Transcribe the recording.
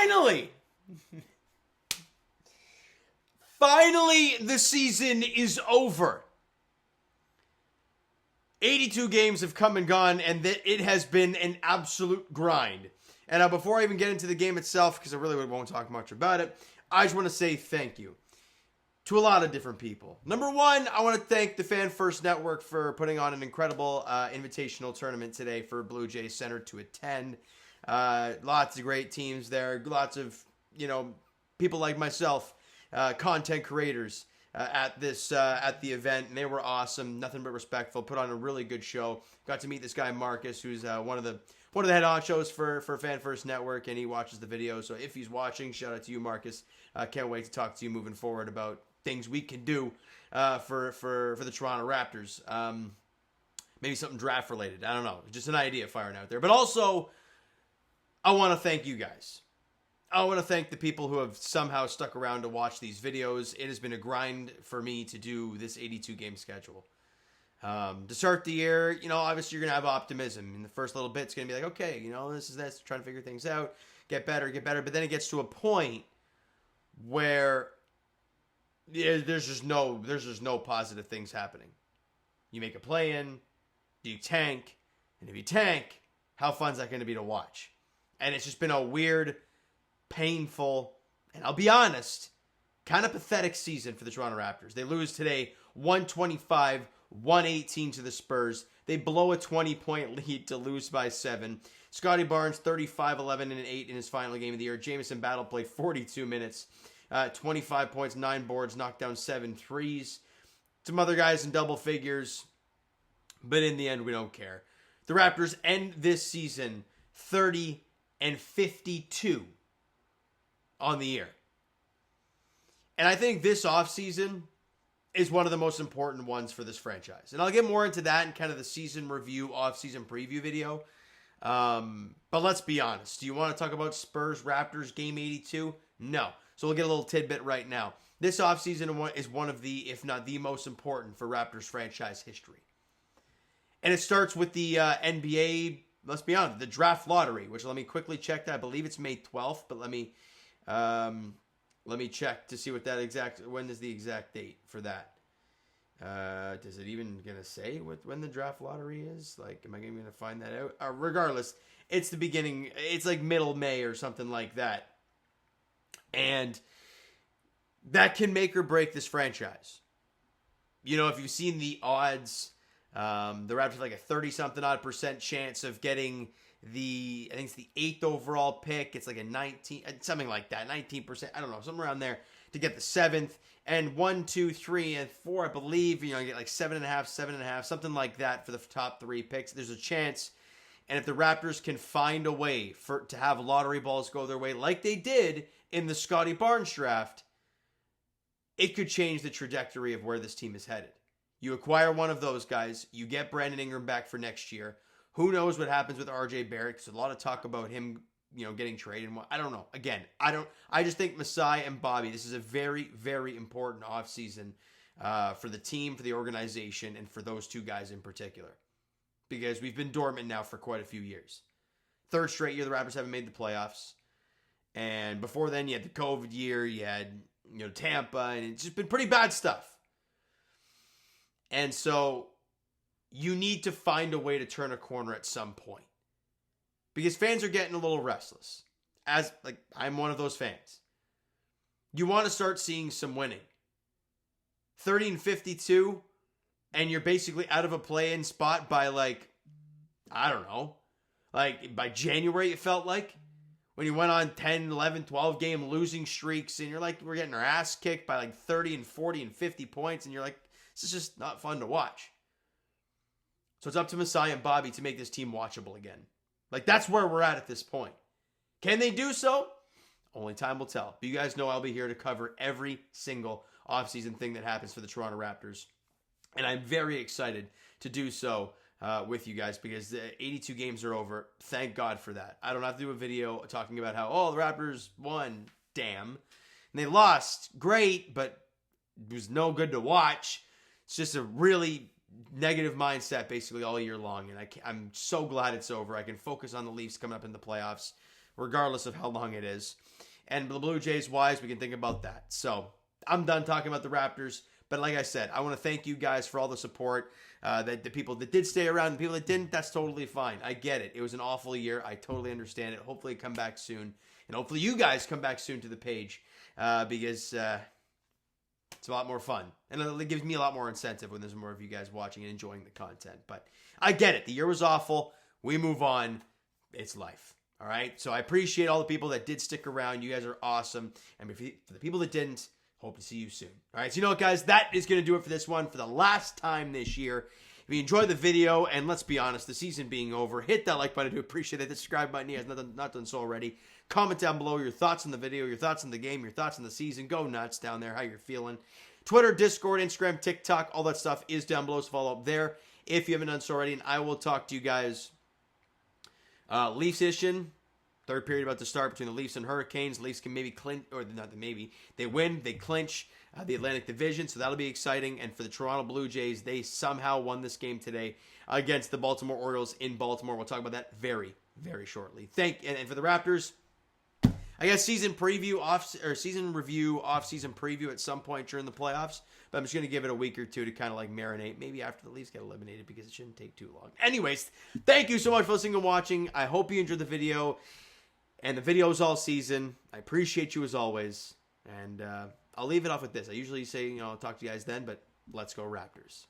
Finally! Finally, the season is over. 82 games have come and gone, and it has been an absolute grind. And before I even get into the game itself, because I really won't talk much about it, I just want to say thank you to a lot of different people. Number one, I want to thank the Fan First Network for putting on an incredible invitational tournament today for Blue Jays Center to attend. Lots of great teams there. Lots of, people like myself, content creators at the event, and they were awesome. Nothing but respectful. Put on a really good show. Got to meet this guy Marcus, who's one of the head honchos for Fan First Network, and he watches the video. So if he's watching, shout out to you, Marcus. Can't wait to talk to you moving forward about things we can do for the Toronto Raptors. Maybe something draft related. I don't know. Just an idea firing out there. But also, I want to thank you guys. I want to thank the people who have somehow stuck around to watch these videos. It has been a grind for me to do this 82-game schedule. To start the year, obviously you're going to have optimism. In the first little bit, it's going to be like, okay, this is this, trying to figure things out, get better. But then it gets to a point where there's just no positive things happening. You make a play-in, you tank, and if you tank, how fun is that going to be to watch? And it's just been a weird, painful, and I'll be honest, kind of pathetic season for the Toronto Raptors. They lose today 125-118 to the Spurs. They blow a 20-point lead to lose by 7. Scotty Barnes, 35, 11, and 8 in his final game of the year. Jamison Battle played 42 minutes. 25 points, 9 boards, knocked down 7 threes. Some other guys in double figures. But in the end, we don't care. The Raptors end this season 30-52 on the year. And I think this offseason is one of the most important ones for this franchise. And I'll get more into that in kind of the season review, offseason preview video. But let's be honest. Do you want to talk about Spurs Raptors game 82? No. So we'll get a little tidbit right now. This offseason is one of the, if not the most important for Raptors franchise history. And it starts with the NBA, let's be honest, the draft lottery, which let me quickly check that. I believe it's May 12th, but let me check to see when is the exact date for that. Does it even going to say when the draft lottery is? Like, am I even going to find that out? Regardless, it's the beginning. It's like middle May or something like that. And that can make or break this franchise. If you've seen the odds, the Raptors have like a 30-something odd % chance of getting I think it's the 8th overall pick. It's like a 19, something like that, 19%. I don't know, somewhere around there to get the 7th. And 1, 2, 3, and 4, I believe, you get like 7.5, something like that for the top 3 picks. There's a chance. And if the Raptors can find a way to have lottery balls go their way like they did in the Scotty Barnes draft, it could change the trajectory of where this team is headed. You acquire one of those guys, you get Brandon Ingram back for next year. Who knows what happens with RJ Barrett? There's a lot of talk about him, getting traded. I don't know. Again, I just think Masai and Bobby, this is a very, very important offseason for the team, for the organization, and for those two guys in particular. Because we've been dormant now for quite a few years. 3rd straight year the Raptors haven't made the playoffs. And before then, you had the COVID year, you had Tampa, and it's just been pretty bad stuff. And so you need to find a way to turn a corner at some point. Because fans are getting a little restless. I'm one of those fans. You want to start seeing some winning. 30-52, and you're basically out of a play-in spot by I don't know. By January, it felt like. When you went on 10, 11, 12 game losing streaks, and you're like, we're getting our ass kicked by 30 and 40 and 50 points, and you're like, this is just not fun to watch. So it's up to Masai and Bobby to make this team watchable again. That's where we're at this point. Can they do so? Only time will tell. But you guys know I'll be here to cover every single offseason thing that happens for the Toronto Raptors. And I'm very excited to do so with you guys because the 82 games are over. Thank God for that. I don't have to do a video talking about how, the Raptors won. Damn. And they lost. Great, but it was no good to watch. It's just a really negative mindset basically all year long. And I'm so glad it's over. I can focus on the Leafs coming up in the playoffs. regardless of how long it is. And the Blue Jays wise, we can think about that. So I'm done talking about the Raptors. But like I said, I want to thank you guys for all the support. That the people that did stay around, the people that didn't, that's totally fine. I get it. It was an awful year. I totally understand it. Hopefully come back soon. And hopefully you guys come back soon to the page. Because it's a lot more fun. And it gives me a lot more incentive when there's more of you guys watching and enjoying the content. But I get it. The year was awful. We move on. It's life. All right? So I appreciate all the people that did stick around. You guys are awesome. And for the people that didn't, hope to see you soon. All right, so you know what, guys? That is going to do it for this one for the last time this year. If you enjoyed the video, and let's be honest, the season being over, hit that like button. I do appreciate it. The subscribe button, you guys not done so already. Comment down below your thoughts on the video, your thoughts on the game, your thoughts on the season. Go nuts down there, how you're feeling. Twitter, Discord, Instagram, TikTok, all that stuff is down below, so follow up there if you haven't done so already. And I will talk to you guys. Leafs-ish. Third period about to start between the Leafs and Hurricanes. Leafs can maybe clinch, or not maybe, they win, they clinch the Atlantic Division, so that'll be exciting. And for the Toronto Blue Jays, they somehow won this game today against the Baltimore Orioles in Baltimore. We'll talk about that very, very shortly. And for the Raptors, I guess season review, off-season preview at some point during the playoffs. But I'm just going to give it a week or two to kind of like marinate. Maybe after the Leafs get eliminated because it shouldn't take too long. Anyways, thank you so much for listening and watching. I hope you enjoyed the video. And the videos all season. I appreciate you as always. And I'll leave it off with this. I usually say, I'll talk to you guys then, but let's go Raptors.